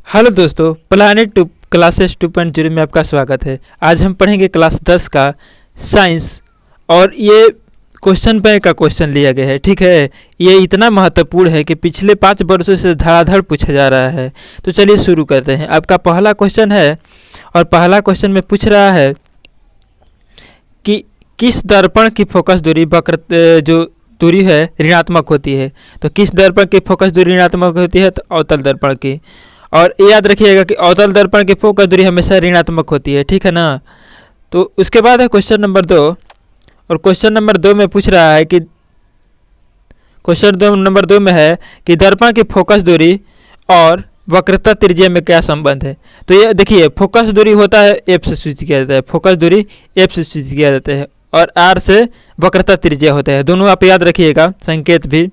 Hello दोस्तों, planet two classes 2.0 में आपका स्वागत है। आज हम पढ़ेंगे क्लास 10 का साइंस और ये क्वेश्चन बैंक का क्वेश्चन लिया गया है। ठीक है, ये इतना महत्वपूर्ण है कि पिछले 5 वर्षों से धड़ाधड़ पूछा जा रहा है। तो चलिए शुरू करते हैं। आपका पहला क्वेश्चन है और पहला क्वेश्चन में पूछ रहा है कि किस दर्पण की फोकस दूरी वक्र जो दूरी है ऋणात्मक होती है। तो किस दर्पण की फोकस दूरी ऋणात्मक होती है? तो अवतल दर्पण की। और ये याद रखिएगा कि अवतल दर्पण की फोकस दूरी हमेशा ऋणात्मक होती है। ठीक है ना। तो उसके बाद है क्वेश्चन नंबर 2 और क्वेश्चन नंबर 2 में पूछ रहा है कि नंबर 2 में है कि दर्पण की फोकस दूरी और वक्रता त्रिज्या में क्या संबंध है। तो ये देखिए, फोकस दूरी होता है एफ से सूचित किया जाता है, फोकस दूरी एफ से सूचित किया जाता है और आर से वक्रता त्रिज्या होता है। दोनों आप याद रखिएगा, संकेत भी।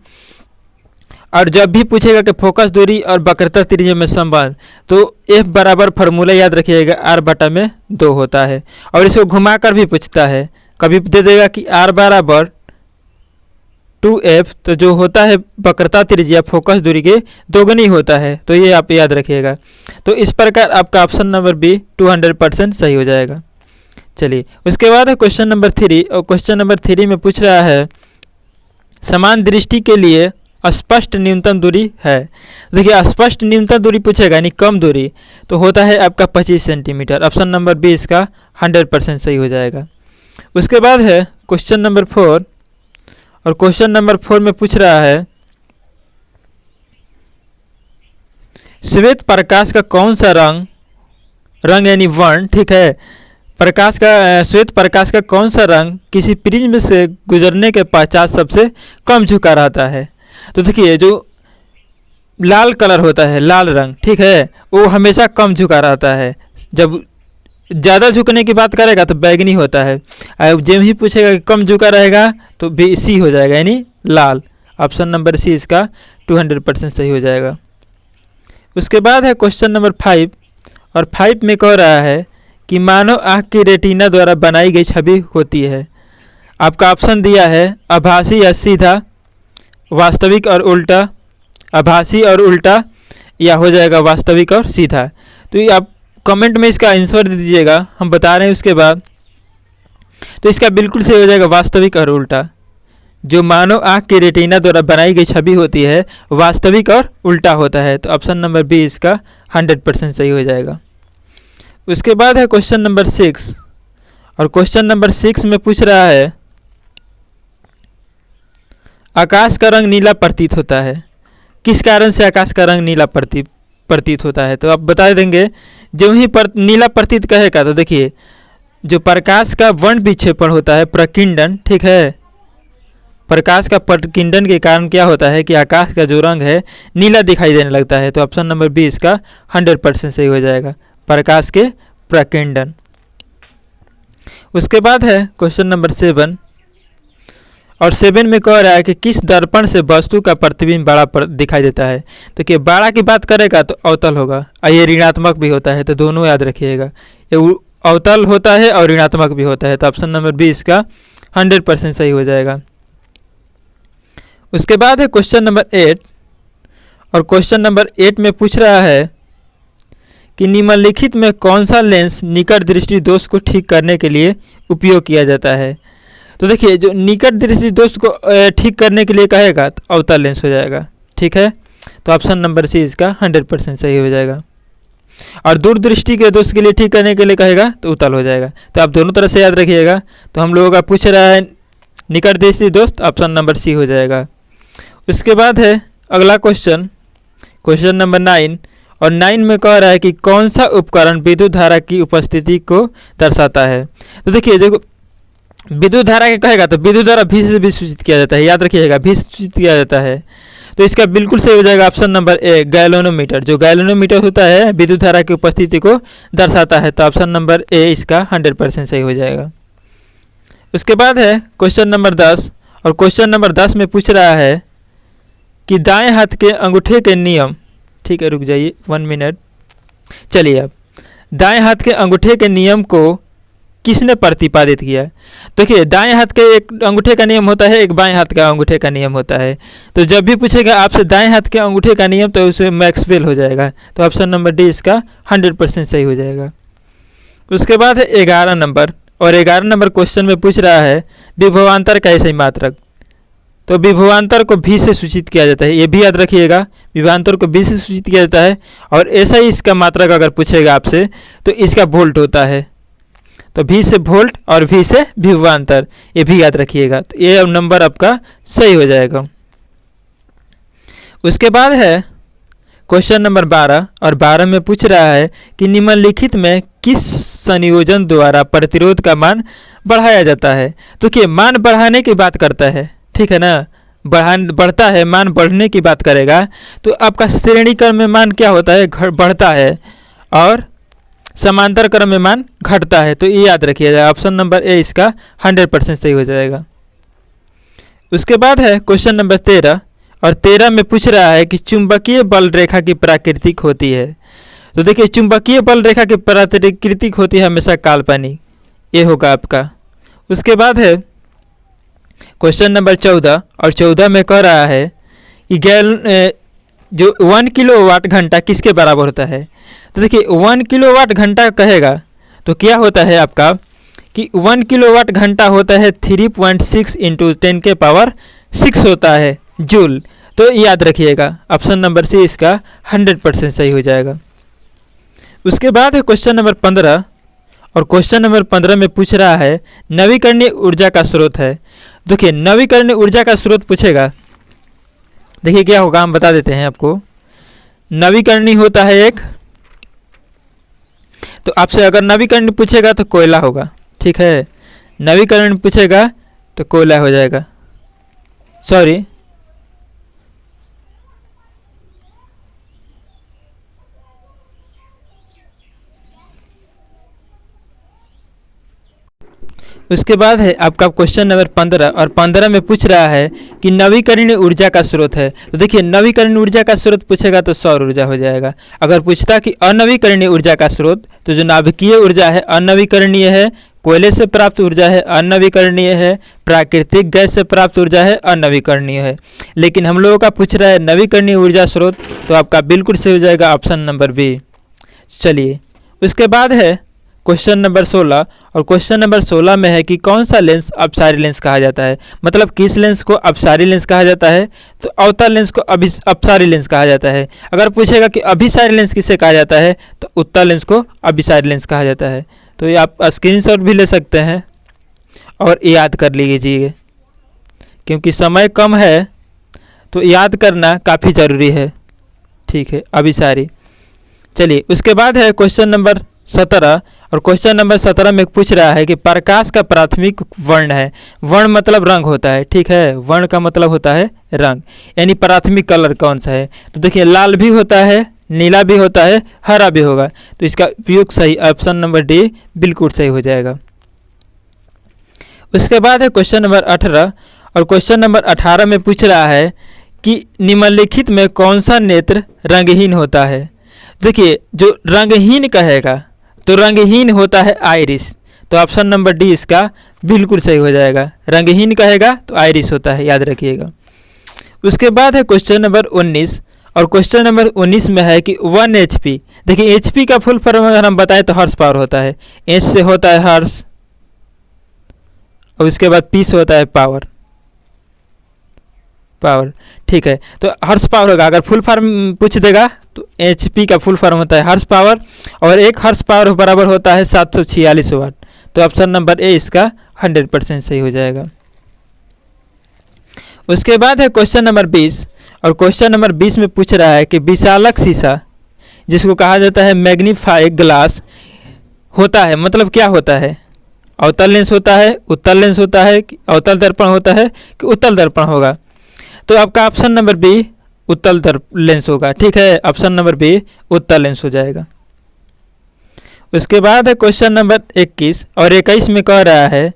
और जब भी पूछेगा कि फोकस दूरी और वक्रता त्रिज्या में संबंध, तो एफ बराबर फार्मूला याद रखिएगा आर बटा में 2 होता है। और इसको घुमाकर भी पूछता है, कभी दे देगा कि आर बराबर 2f, तो जो होता है वक्रता त्रिज्या फोकस दूरी के दोगुनी होता है। तो ये आप याद रखिएगा। तो इस प्रकार आपका ऑप्शन नंबर बी 200% सही हो जाएगा। चलिए, उसके बाद है क्वेश्चन नंबर 3 और क्वेश्चन नंबर 3 में पूछ रहा है समान दृष्टि के लिए स्पष्ट न्यूनतम दूरी है। देखिए, स्पष्ट न्यूनतम दूरी पूछेगा यानी कम दूरी, तो होता है आपका 25 सेंटीमीटर। ऑप्शन नंबर बी इसका 100% सही हो जाएगा। उसके बाद है क्वेश्चन नंबर 4 और क्वेश्चन नंबर 4 में पूछ रहा है श्वेत प्रकाश का कौन सा रंग यानी वर्ण, ठीक है, प्रकाश का श्वेत प्रकाश का कौन सा रंग किसी प्रिज्म से गुजरने के पश्चात सबसे कम झुका रहता है। तो देखिए, जो लाल कलर होता है, लाल रंग, ठीक है, वो हमेशा कम झुका रहता है। जब ज़्यादा झुकने की बात करेगा तो बैगनी होता है। जब ही पूछेगा कि कम झुका रहेगा तो बी सी हो जाएगा यानी लाल। ऑप्शन नंबर सी इसका 200% सही हो जाएगा। उसके बाद है क्वेश्चन नंबर 5 और 5 में कह रहा है कि मानव आँख की रेटिना द्वारा बनाई गई छवि होती है। आपका ऑप्शन दिया है आभासी या सीधा, वास्तविक और उल्टा, आभासी और उल्टा, या हो जाएगा वास्तविक और सीधा। तो ये आप कमेंट में इसका आंसर दे दीजिएगा, हम बता रहे हैं उसके बाद। तो इसका बिल्कुल सही हो जाएगा वास्तविक और उल्टा। जो मानव आँख की रेटिना द्वारा बनाई गई छवि होती है वास्तविक और उल्टा होता है। तो ऑप्शन नंबर बी इसका 100% सही हो जाएगा। उसके बाद है क्वेश्चन नंबर 6 और क्वेश्चन नंबर 6 में पूछ रहा है आकाश का रंग नीला प्रतीत होता है। किस कारण से आकाश का रंग नीला प्रतीत होता है? तो आप बता देंगे। जो ही नीला प्रतीत कहेगा तो देखिए, जो प्रकाश का वर्ण विक्षेपण होता है प्रकिंडन, ठीक है, प्रकाश का प्रकिंडन के कारण क्या होता है कि आकाश का जो रंग है नीला दिखाई देने लगता है। तो ऑप्शन नंबर बी इसका 100% सही हो जाएगा, प्रकाश के प्रकिंडन। उसके बाद है क्वेश्चन नंबर 7 और 7 में कह रहा है कि किस दर्पण से वस्तु का प्रतिबिंब बड़ा दिखाई देता है। तो कि बड़ा की बात करेगा तो अवतल होगा और ये ऋणात्मक भी होता है। तो दोनों याद रखिएगा, ये अवतल होता है और ऋणात्मक भी होता है। तो ऑप्शन नंबर बी इसका 100% सही हो जाएगा। उसके बाद है क्वेश्चन नंबर 8 और क्वेश्चन नंबर 8 में पूछ रहा है कि निम्नलिखित में कौन सा लेंस निकट दृष्टि दोष को ठीक करने के लिए उपयोग किया जाता है। तो देखिए, जो निकट दृष्टि दोष को ठीक करने के लिए कहेगा तो अवतल लेंस हो जाएगा, ठीक है। तो ऑप्शन नंबर सी इसका 100% सही हो जाएगा। और दूर दृष्टि के दोष के लिए ठीक करने के लिए कहेगा तो उत्तल हो जाएगा। तो आप दोनों तरह से याद रखिएगा। तो हम लोगों का पूछ रहा है निकट दृष्टि दोष, ऑप्शन नंबर सी हो जाएगा। उसके बाद है अगला क्वेश्चन, क्वेश्चन नंबर 9 और 9 में कह रहा है कि कौन सा उपकरण विद्युत धारा की उपस्थिति को दर्शाता है। तो देखिए, जो विद्युत धारा के कहेगा तो विद्युत धारा भी से भी सूचित किया जाता है, याद रखिएगा, भी सूचित किया जाता है। तो इसका बिल्कुल सही हो जाएगा ऑप्शन नंबर ए गैलोनोमीटर। जो गैलोनोमीटर होता है विद्युत धारा की उपस्थिति को दर्शाता है। तो ऑप्शन नंबर ए इसका 100% सही हो जाएगा। उसके बाद है क्वेश्चन नंबर 10 और क्वेश्चन नंबर 10 में पूछ रहा है कि दाएं हाथ के अंगूठे के नियम, ठीक है, रुक जाइए 1 मिनट। चलिए, अब दाएं हाथ के अंगूठे के नियम को किसने प्रतिपादित किया? देखिए, दाएं हाथ के एक अंगूठे का नियम होता है, एक बाएं हाथ का अंगूठे का नियम होता है। तो जब भी पूछेगा आपसे दाएं हाथ के अंगूठे का नियम, तो उसे मैक्सवेल हो जाएगा। तो ऑप्शन नंबर डी इसका 100% सही हो जाएगा। उसके बाद है 11 नंबर, और 11 नंबर क्वेश्चन में पूछ रहा है विभवांतर का ऐसे मात्रक। तो विभवांतर को भी से सूचित किया जाता है, ये भी याद रखिएगा, विभवांतर को भी से सूचित किया जाता है। और ऐसा ही इसका मात्रक अगर पूछेगा आपसे तो इसका वोल्ट होता है। तो भी से वोल्ट और भी से विभवांतर, ये भी याद रखिएगा। तो ये अब नंबर आपका सही हो जाएगा। उसके बाद है क्वेश्चन नंबर 12, और 12 में पूछ रहा है कि निम्नलिखित में किस संयोजन द्वारा प्रतिरोध का मान बढ़ाया जाता है? तो क्या मान बढ़ाने की बात करता है, ठीक है ना, बढ़ता है, मान बढ़ने की बात करेगा। तो आपका श्रेणी क्रम में मान क्या होता है? बढ़ता है, और समांतर क्रम में मान घटता है। तो ये याद रखिएगा, ऑप्शन नंबर ए इसका 100% सही हो जाएगा। उसके बाद है क्वेश्चन नंबर 13, और 13 में पूछ रहा है कि चुंबकीय बल रेखा की प्राकृतिक होती है। तो देखिए, चुंबकीय बल रेखा की प्राकृतिक होती है हमेशा काल्पनिक, ये होगा आपका। उसके बाद है क्वेश्चन नंबर 14, और 14 में कह रहा है कि जो 1 किलोवाट घंटा किसके बराबर होता है? तो देखिए, 1 किलोवाट घंटा कहेगा तो क्या होता है आपका कि 1 किलोवाट घंटा होता है 3.6 इंटू 10 के पावर 6 होता है जूल। तो याद रखिएगा, ऑप्शन नंबर सी इसका 100% सही हो जाएगा। उसके बाद है क्वेश्चन नंबर 15, और क्वेश्चन नंबर 15 में पूछ रहा है नवीकरणीय ऊर्जा का स्रोत है। देखिए, नवीकरणीय ऊर्जा का स्रोत पूछेगा, देखिए क्या होगा, हम बता देते हैं आपको। नवीकरणीय होता है एक, तो आपसे अगर नवीकरणीय पूछेगा तो कोयला होगा, ठीक है। नवीकरणीय पूछेगा तो कोयला हो जाएगा, सॉरी। उसके बाद है आपका क्वेश्चन नंबर 15, और 15 में पूछ रहा है कि नवीकरणीय ऊर्जा का स्रोत है। तो देखिए, नवीकरणीय ऊर्जा का स्रोत पूछेगा तो सौर ऊर्जा हो जाएगा। अगर पूछता कि अनवीकरणीय ऊर्जा का स्रोत, तो जो नाभिकीय ऊर्जा है अनवीकरणीय है, कोयले से प्राप्त ऊर्जा है अनवीकरणीय है, प्राकृतिक गैस से प्राप्त ऊर्जा है अनवीकरणीय है। लेकिन हम लोगों का पूछ रहा है नवीकरणीय ऊर्जा स्रोत, तो आपका बिल्कुल सही हो जाएगा ऑप्शन नंबर बी। चलिए, उसके बाद है क्वेश्चन नंबर 16, और क्वेश्चन नंबर 16 में है कि कौन सा लेंस अपसारी लेंस कहा जाता है? मतलब किस लेंस को अपसारी लेंस कहा जाता है? तो अवतल लेंस को अपसारी लेंस कहा जाता है। अगर पूछेगा कि अभिसारी लेंस किसे कहा जाता है, तो उत्तल लेंस को अभिसारी लेंस कहा जाता है। तो ये आप स्क्रीनशॉट भी ले सकते हैं और याद कर लीजिए, क्योंकि समय कम है तो याद करना काफ़ी ज़रूरी है, ठीक है, अभिसारी। चलिए, उसके बाद है क्वेश्चन नंबर 17, और क्वेश्चन नंबर 17 में पूछ रहा है कि प्रकाश का प्राथमिक वर्ण है। वर्ण मतलब रंग होता है, ठीक है, वर्ण का मतलब होता है रंग, यानी प्राथमिक कलर कौन सा है? तो देखिए, लाल भी होता है, नीला भी होता है, हरा भी होगा। तो इसका उपयोग सही, ऑप्शन नंबर डी बिल्कुल सही हो जाएगा। उसके बाद है क्वेश्चन नंबर 18, और क्वेश्चन नंबर 18 में पूछ रहा है कि निम्नलिखित में कौन सा नेत्र रंगहीन होता है? देखिए, जो रंगहीन कहेगा तो रंगहीन होता है आइरिस। तो ऑप्शन नंबर डी इसका बिल्कुल सही हो जाएगा। रंगहीन कहेगा तो आइरिस होता है, याद रखिएगा। उसके बाद है क्वेश्चन नंबर 19, और क्वेश्चन नंबर 19 में है कि 1 HP। देखिए, HP का फुल फॉर्म अगर हम बताएं तो हॉर्स पावर होता है। एच से होता है हॉर्स, और उसके बाद पी से होता है पावर, ठीक है। तो हॉर्स पावर होगा, अगर फुल फॉर्म पूछ देगा तो HP का फुल फॉर्म होता है हॉर्स पावर, और 1 हॉर्स पावर बराबर होता है 746 वाट। तो ऑप्शन नंबर ए इसका 100% सही हो जाएगा। उसके बाद है क्वेश्चन नंबर 20, और क्वेश्चन नंबर 20 में पूछ रहा है कि विशालक शीशा, जिसको कहा जाता है मैग्नीफाई ग्लास, होता है, मतलब क्या होता है? अवतल लेंस होता है, उत्तल लेंस होता है, अवतल दर्पण होता है कि उत्तल दर्पण होगा? तो आपका ऑप्शन नंबर बी उत्तल लेंस होगा, ठीक है, ऑप्शन नंबर बी उत्तल लेंस हो जाएगा। उसके बाद है क्वेश्चन नंबर 21, और 21 में कह रहा है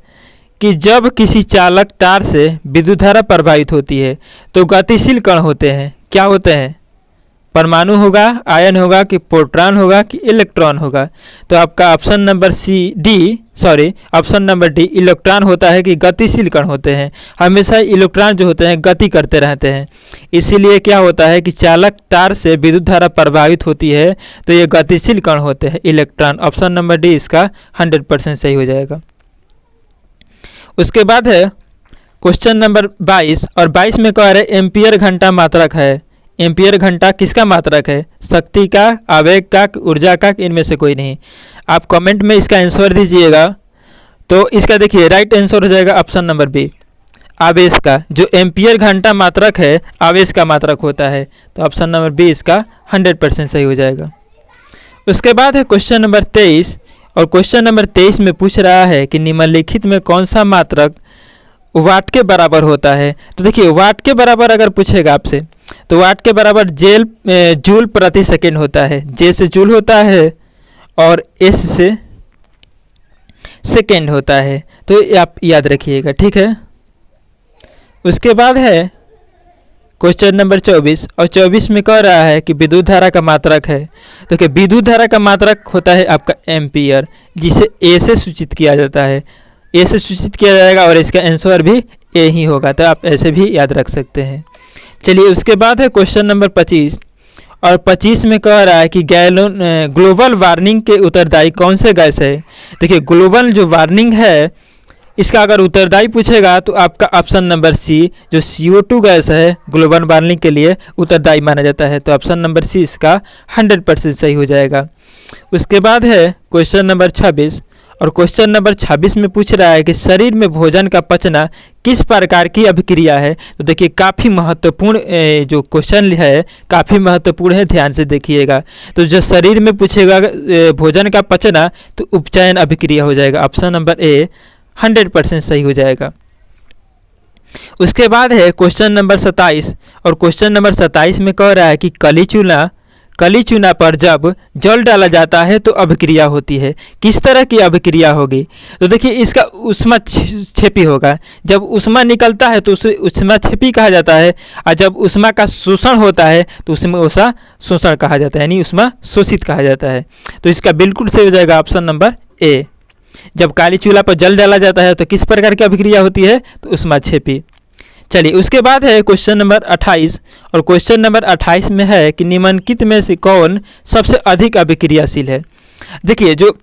कि जब किसी चालक तार से विद्युत धारा प्रवाहित होती है तो गतिशील कण होते हैं, क्या होते हैं? परमाणु होगा, आयन होगा कि प्रोटॉन होगा कि इलेक्ट्रॉन होगा? तो आपका ऑप्शन नंबर डी इलेक्ट्रॉन होता है कि गतिशील कण होते हैं। हमेशा इलेक्ट्रॉन जो होते हैं गति करते रहते हैं, इसीलिए क्या होता है कि चालक तार से विद्युत धारा प्रभावित होती है, तो ये गतिशील कण होते हैं इलेक्ट्रॉन। ऑप्शन नंबर डी इसका 100% सही हो जाएगा। उसके बाद है क्वेश्चन नंबर 22, और 22 में कह रहे एम्पियर घंटा मात्रक है। एम्पियर घंटा किसका मात्रक है? शक्ति का, आवेग का, ऊर्जा का, इनमें से कोई नहीं। आप कमेंट में इसका आंसर दीजिएगा। तो इसका देखिए राइट आंसर हो जाएगा ऑप्शन नंबर बी, आवेश का। जो एम्पियर घंटा मात्रक है आवेश का मात्रक होता है, तो ऑप्शन नंबर बी इसका 100% सही हो जाएगा। उसके बाद है क्वेश्चन नंबर 23, और क्वेश्चन नंबर 23 में पूछ रहा है कि निम्नलिखित में कौन सा मात्रक वाट के बराबर होता है? तो देखिए वाट के बराबर अगर पूछेगा आपसे, तो वाट के बराबर जूल प्रति सेकेंड होता है। जे से जूल होता है और एस से सेकेंड होता है, तो आप याद रखिएगा, ठीक है। उसके बाद है क्वेश्चन नंबर 24, और 24 में कह रहा है कि विद्युत धारा का मात्रक है। तो कि विद्युत धारा का मात्रक होता है आपका एम्पियर, जिसे ए से सूचित किया जाता है। ए से सूचित किया जाएगा और इसका आंसर भी ए ही होगा, तो आप ऐसे भी याद रख सकते हैं। चलिए उसके बाद है क्वेश्चन नंबर 25, और 25 में कह रहा है कि ग्लोबल वार्मिंग के उत्तरदायी कौन से गैस है? देखिए ग्लोबल जो वार्मिंग है इसका अगर उत्तरदायी पूछेगा तो आपका ऑप्शन नंबर सी जो CO2 गैस है ग्लोबल वार्मिंग के लिए उत्तरदायी माना जाता है, तो ऑप्शन नंबर सी इसका 100% सही हो जाएगा। उसके बाद है क्वेश्चन नंबर 26, और क्वेश्चन नंबर 26 में पूछ रहा है कि शरीर में भोजन का पचना किस प्रकार की अभिक्रिया है? तो देखिए काफ़ी महत्वपूर्ण जो क्वेश्चन है काफ़ी महत्वपूर्ण है, ध्यान से देखिएगा। तो जो शरीर में पूछेगा भोजन का पचना, तो उपचयन अभिक्रिया हो जाएगा। ऑप्शन नंबर ए 100% सही हो जाएगा। उसके बाद है क्वेश्चन नंबर 27, और क्वेश्चन नंबर 27 में कह रहा है कि कली चूना पर जब जल डाला जाता है तो अभिक्रिया होती है। किस तरह की अभिक्रिया होगी? तो देखिए इसका ऊष्माक्षेपी होगा। जब ऊष्मा निकलता है तो उसे ऊष्माक्षेपी कहा जाता है, और जब ऊष्मा का शोषण होता है तो उसमें ऊष्मा शोषण कहा जाता है, यानी ऊष्मा शोषित कहा जाता है। तो इसका बिल्कुल सही हो जाएगा ऑप्शन नंबर ए। जब काली चूल्हा पर जल डाला जाता है तो किस प्रकार की अभिक्रिया होती है? तो ऊष्माक्षेपी। चलिए उसके बाद है क्वेश्चन नंबर 28, और क्वेश्चन नंबर 28 में है कि निम्नलिखित में से कौन सबसे अधिक अभिक्रियाशील है? देखिए जो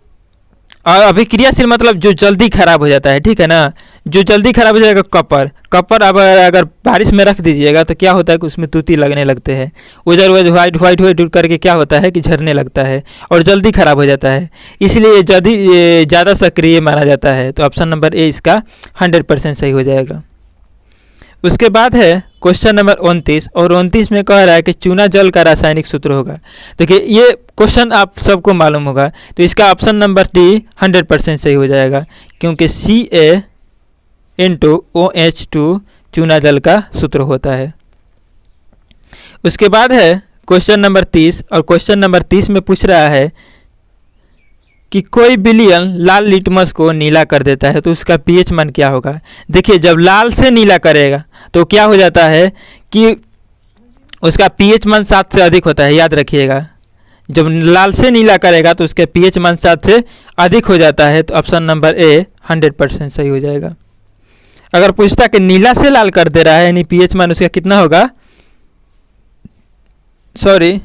अभिक्रियाशील मतलब जो जल्दी खराब हो जाता है, ठीक है ना। जो जल्दी खराब हो जाएगा कपर अगर बारिश में रख दीजिएगा तो क्या होता है कि उसमें तूती लगने लगते हैं, उधर वाइट करके क्या होता है कि झरने लगता है और जल्दी खराब हो जाता है, इसलिए ये ज़्यादा सक्रिय माना जाता है। तो ऑप्शन नंबर ए इसका 100% सही हो जाएगा। उसके बाद है क्वेश्चन नंबर 29, और 29 में कह रहा है कि चूना जल का रासायनिक सूत्र होगा। देखिए ये क्वेश्चन आप सबको मालूम होगा, तो इसका ऑप्शन नंबर डी 100% सही हो जाएगा, क्योंकि CaO2 चूना जल का सूत्र होता है। उसके बाद है क्वेश्चन नंबर 30, और क्वेश्चन नंबर 30 में पूछ रहा है कि कोई विलयन लाल लिटमस को नीला कर देता है तो उसका pH मान क्या होगा? देखिए जब लाल से नीला करेगा तो क्या हो जाता है कि उसका pH मान 7 से अधिक होता है, याद रखिएगा। जब लाल से नीला करेगा तो उसके pH मान 7 से अधिक हो जाता है, तो ऑप्शन नंबर ए 100% सही हो जाएगा। अगर पूछता कि नीला से लाल कर दे रहा है यानी pH मान उसका कितना होगा, सॉरी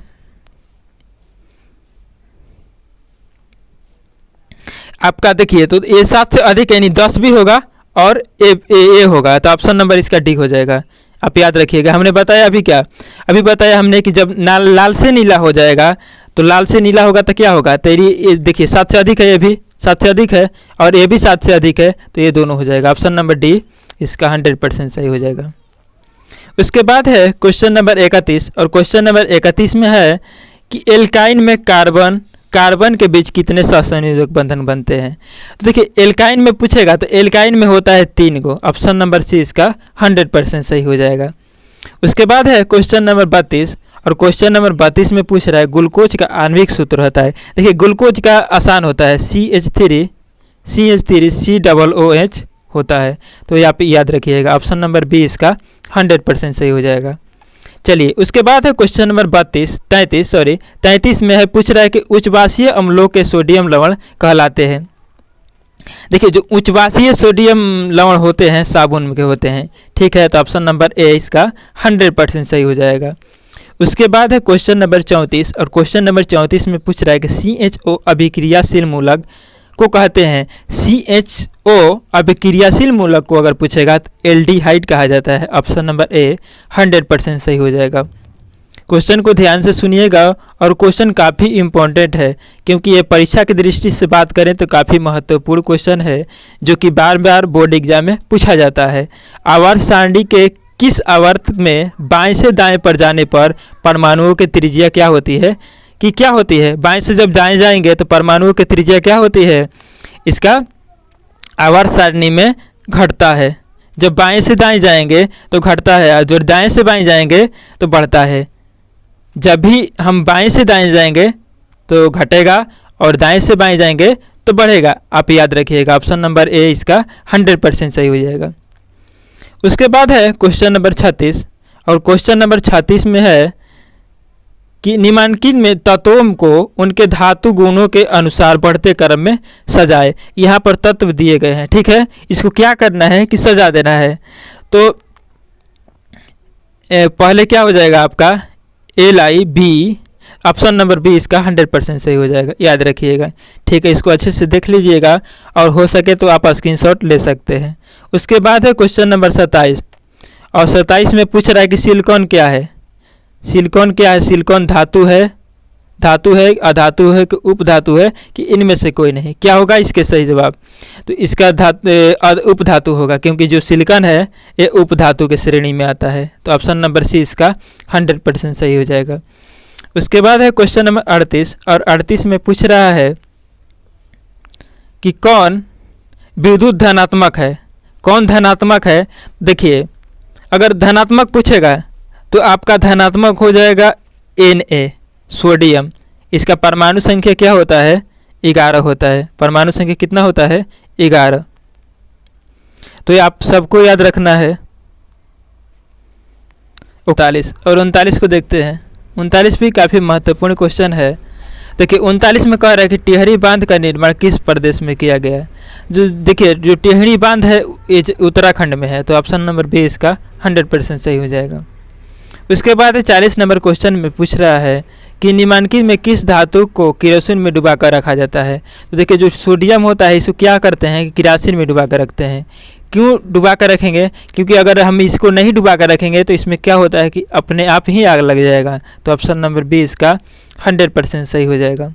आपका देखिए तो ए 7 से अधिक यानी 10 भी होगा और ए होगा, तो ऑप्शन नंबर इसका डी हो जाएगा। आप याद रखिएगा, हमने बताया अभी बताया हमने कि जब लाल से नीला हो जाएगा, तो लाल से नीला होगा तो क्या होगा, तो ये देखिए 7 से अधिक है, ये भी 7 से अधिक है और ये भी 7 से अधिक है, तो ये दोनों हो जाएगा। ऑप्शन नंबर डी इसका 100% सही हो जाएगा। उसके बाद है क्वेश्चन नंबर 31, और क्वेश्चन नंबर 31 में है कि एल्काइन में कार्बन के बीच कितने सहसंयोजक बंधन बनते हैं? तो देखिए एल्काइन में पूछेगा तो एल्काइन में होता है 3 गो। ऑप्शन नंबर सी इसका 100% सही हो जाएगा। उसके बाद है क्वेश्चन नंबर 32, और क्वेश्चन नंबर 32 में पूछ रहा है ग्लूकोज का आणविक सूत्र होता है। देखिए ग्लूकोज का आसान होता है CH3 COOH होता है, तो यहाँ पे याद रखिएगा। ऑप्शन नंबर बी इसका 100% सही हो जाएगा। चलिए उसके बाद है क्वेश्चन नंबर 33 में है, पूछ रहा है कि उच्चवासीय अम्लों के सोडियम लवण कहलाते हैं। देखिए जो उच्चवासीय सोडियम लवण होते हैं साबुन के होते हैं, ठीक है, तो ऑप्शन नंबर ए इसका 100% सही हो जाएगा। उसके बाद है क्वेश्चन नंबर 34 और क्वेश्चन नंबर 34 में पूछ रहा है कि CHO अभिक्रियाशील मूलक को कहते हैं। CHO अभिक्रियाशील मूलक को अगर पूछेगा तो एल्डिहाइड कहा जाता है। ऑप्शन नंबर ए 100% सही हो जाएगा। क्वेश्चन को ध्यान से सुनिएगा और क्वेश्चन काफ़ी इम्पोर्टेंट है, क्योंकि ये परीक्षा की दृष्टि से बात करें तो काफ़ी महत्वपूर्ण क्वेश्चन है, जो कि बार बार बोर्ड एग्जाम में पूछा जाता है। आवर्त सारणी के किस आवर्त में बाएं से दाएं पर जाने पर परमाणुओं की त्रिज्या क्या होती है, कि क्या होती है? बाएं से जब दाएं जाएंगे तो परमाणुओं की त्रिज्या क्या होती है? इसका आवर्त सारणी में घटता है। जब बाएं से दाएं जाएंगे तो घटता है, और जब दाएं से बाएं जाएंगे तो बढ़ता है। जब भी हम बाएं से दाएं जाएंगे तो घटेगा, और दाएं से बाएं जाएंगे तो बढ़ेगा। आप याद रखिएगा, ऑप्शन नंबर ए इसका 100% सही हो जाएगा। उसके बाद है क्वेश्चन नंबर 36 और क्वेश्चन नंबर 36 में है कि निम्नलिखित में तत्वों को उनके धातु गुणों के अनुसार बढ़ते क्रम में सजाए। यहाँ पर तत्व दिए गए हैं, ठीक है, इसको क्या करना है कि सजा देना है। तो पहले क्या हो जाएगा आपका LIB, ऑप्शन नंबर बी इसका 100% सही हो जाएगा, याद रखिएगा, ठीक है। इसको अच्छे से देख लीजिएगा और हो सके तो आप स्क्रीनशॉट ले सकते हैं। उसके बाद है क्वेश्चन नंबर 27 और 27 में पूछ रहा है कि सिलिकॉन क्या है। सिलिकॉन क्या है? सिलिकॉन धातु है, अधातु है कि उपधातु है कि इनमें से कोई नहीं। क्या होगा इसके सही जवाब? तो इसका उपधातु होगा, क्योंकि जो सिलिकॉन है ये उपधातु के श्रेणी में आता है। तो ऑप्शन नंबर सी इसका 100% सही हो जाएगा। उसके बाद है क्वेश्चन नंबर 38 और 38 में पूछ रहा है कि कौन विद्युत धनात्मक है, कौन धनात्मक है। देखिए अगर धनात्मक पूछेगा तो आपका धनात्मक हो जाएगा Na, सोडियम। इसका परमाणु संख्या क्या होता है? 11 होता है। परमाणु संख्या कितना होता है? 11। तो ये आप सबको याद रखना है। 39 और 39 को देखते हैं। 39 भी काफ़ी महत्वपूर्ण क्वेश्चन है। देखिए 39 में कह रहा है कि टिहरी बांध का निर्माण किस प्रदेश में किया गया है। जो देखिए जो टिहरी बांध है ये उत्तराखंड में है। तो ऑप्शन नंबर बी इसका 100% सही हो जाएगा। उसके बाद 40 नंबर क्वेश्चन में पूछ रहा है कि निम्नलिखित में किस धातु को केरोसिन में डुबाकर रखा जाता है। तो देखिए जो सोडियम होता है इसको क्या करते हैं कि केरोसिन में डुबा कर रखते हैं। क्यों डुबा कर रखेंगे? क्योंकि अगर हम इसको नहीं डुबा कर रखेंगे तो इसमें क्या होता है कि अपने आप ही आग लग जाएगा। तो ऑप्शन नंबर बी इसका 100% सही हो जाएगा।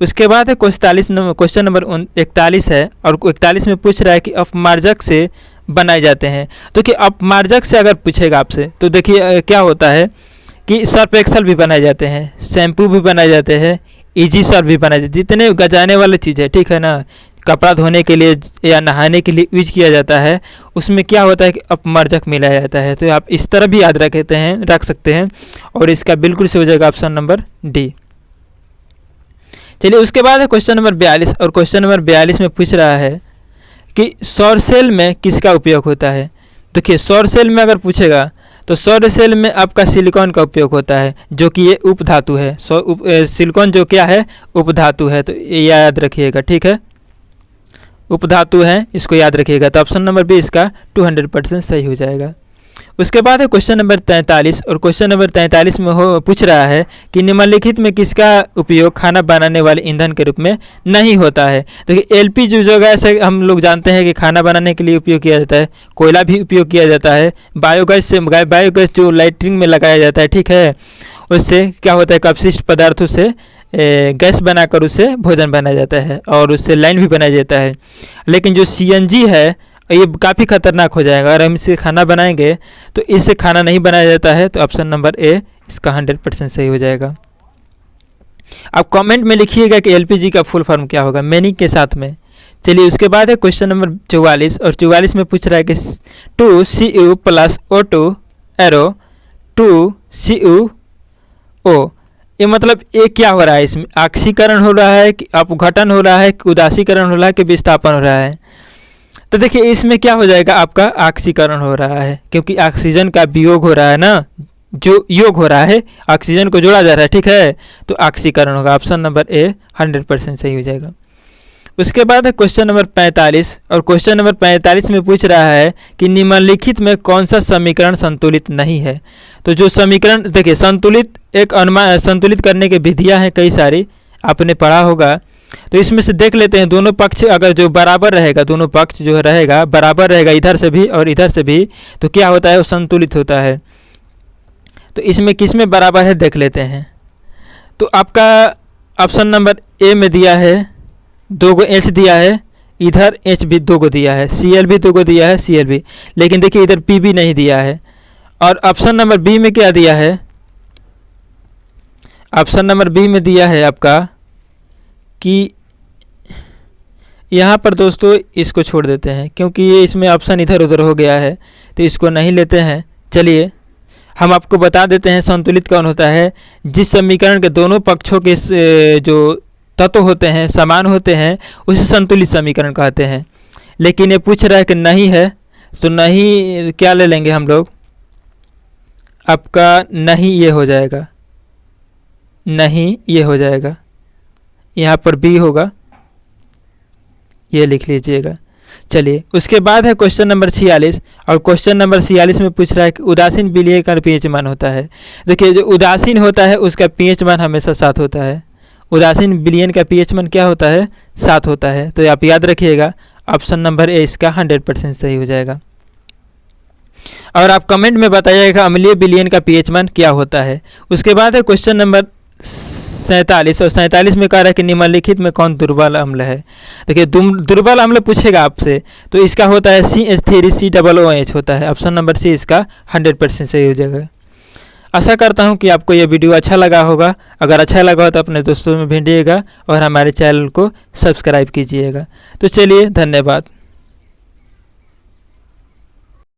उसके बाद है क्वेश्चन नंबर 41 है और 41 में पूछ रहा है कि अपमार्जक से बनाए जाते हैं। तो कि अपमार्जक से अगर पूछेगा आपसे तो देखिए क्या होता है कि सर्फ एक्सल भी बनाए जाते हैं, शैम्पू भी बनाए जाते हैं, इजी सर्फ भी बनाए जाते हैं। जितने गजाने वाली चीज़ है, ठीक है ना, कपड़ा धोने के लिए या नहाने के लिए यूज किया जाता है, उसमें क्या होता है कि अपमार्जक मिलाया जाता है। तो आप इस तरह भी याद रख सकते हैं और इसका बिल्कुल से हो जाएगा ऑप्शन नंबर डी। चलिए उसके बाद है क्वेश्चन नंबर 42 और क्वेश्चन नंबर 42 में पूछ रहा है कि सौर सेल में किसका उपयोग होता है। देखिए सौर सेल में अगर पूछेगा तो सौर सेल में आपका सिलिकॉन का उपयोग होता है, जो कि ये उपधातु है। सिलिकॉन जो क्या है? उपधातु है। तो ये याद रखिएगा, ठीक है, उपधातु है, इसको याद रखिएगा। तो ऑप्शन नंबर बी इसका 200% सही हो जाएगा। उसके बाद है क्वेश्चन नंबर 43 और क्वेश्चन नंबर 43 में पूछ रहा है कि निम्नलिखित में किसका उपयोग खाना बनाने वाले ईंधन के रूप में नहीं होता है। देखिए LPG जो गैस है हम लोग जानते हैं कि खाना बनाने के लिए उपयोग किया जाता है, कोयला भी उपयोग किया जाता है, बायोगैस जो लाइटरिंग में लगाया जाता है, ठीक है, उससे क्या होता है कि अपशिष्ट पदार्थों से गैस बनाकर उससे भोजन बनाया जाता है और उससे लाइन भी बनाया जाता है। लेकिन जो CNG है ये काफ़ी खतरनाक हो जाएगा। अगर हम इससे खाना बनाएंगे तो इससे खाना नहीं बनाया जाता है। तो ऑप्शन नंबर ए इसका 100% सही हो जाएगा। आप कमेंट में लिखिएगा कि LPG का फुल फॉर्म क्या होगा मैनी के साथ में। चलिए उसके बाद है क्वेश्चन नंबर 44 और 44 में पूछ रहा है कि 2Cu + O2 एरो 2CuO, ये मतलब ये क्या हो रहा है? इसमें ऑक्सीकरण हो रहा है कि अपघटन हो रहा है कि उदासीकरण हो रहा है कि विस्थापन हो रहा है। तो देखिए इसमें क्या हो जाएगा, आपका ऑक्सीकरण हो रहा है, क्योंकि ऑक्सीजन का वियोग हो रहा है ना, जो योग हो रहा है, ऑक्सीजन को जोड़ा जा रहा है, ठीक है, तो ऑक्सीकरण होगा। ऑप्शन नंबर ए 100% सही हो जाएगा। उसके बाद है क्वेश्चन नंबर 45, और क्वेश्चन नंबर 45 में पूछ रहा है कि निम्नलिखित में कौन सा समीकरण संतुलित नहीं है। तो जो समीकरण देखिए, संतुलित एक अनुमान संतुलित करने की विधियां हैं कई सारी, आपने पढ़ा होगा। तो इसमें से देख लेते हैं, दोनों पक्ष अगर जो बराबर रहेगा, दोनों पक्ष जो रहेगा बराबर रहेगा इधर से भी और इधर से भी, तो क्या होता है, वो संतुलित होता है। तो इसमें किस में बराबर है देख लेते हैं। तो आपका ऑप्शन नंबर ए में दिया है 2 गो H दिया है, इधर H भी 2 गो दिया है, Cl भी 2 गो दिया है, Cl भी, लेकिन देखिए इधर P भी नहीं दिया है। और ऑप्शन नंबर बी में क्या दिया है, ऑप्शन नंबर बी में दिया है आपका कि यहाँ पर दोस्तों इसको छोड़ देते हैं, क्योंकि ये इसमें ऑप्शन इधर उधर हो गया है, तो इसको नहीं लेते हैं। चलिए हम आपको बता देते हैं संतुलित कौन होता है, जिस समीकरण के दोनों पक्षों के जो तत्व होते हैं समान होते हैं, उसे संतुलित समीकरण कहते हैं। लेकिन ये पूछ रहा है कि नहीं है, तो नहीं क्या ले लेंगे हम लोग, आपका नहीं ये हो जाएगा, नहीं ये हो जाएगा, यहाँ पर बी होगा, ये लिख लीजिएगा। चलिए उसके बाद है क्वेश्चन नंबर 46, और क्वेश्चन नंबर 46 में पूछ रहा है कि उदासीन विलयन का पीएच मान होता है। देखिए जो उदासीन होता है उसका पीएच मान हमेशा 7 होता है। उदासीन विलयन का पीएच मान क्या होता है, 7 होता है। तो आप याद रखिएगा, ऑप्शन नंबर ए इसका 100% सही हो जाएगा। और आप कमेंट में बताइएगा अम्लीय विलयन का पीएच मान क्या होता है। उसके बाद है क्वेश्चन नंबर 47, और 47 में कह रहा है कि निम्नलिखित में कौन दुर्बल अम्ल है। देखिए दुर्बल अम्ल पूछेगा आपसे, तो इसका होता है CH3COOH होता है। ऑप्शन नंबर सी इसका 100% सही हो जाएगा। आशा करता हूँ कि आपको यह वीडियो अच्छा लगा होगा। अगर अच्छा लगा हो तो अपने दोस्तों में भेजिएगा और हमारे चैनल को सब्सक्राइब कीजिएगा। तो चलिए धन्यवाद।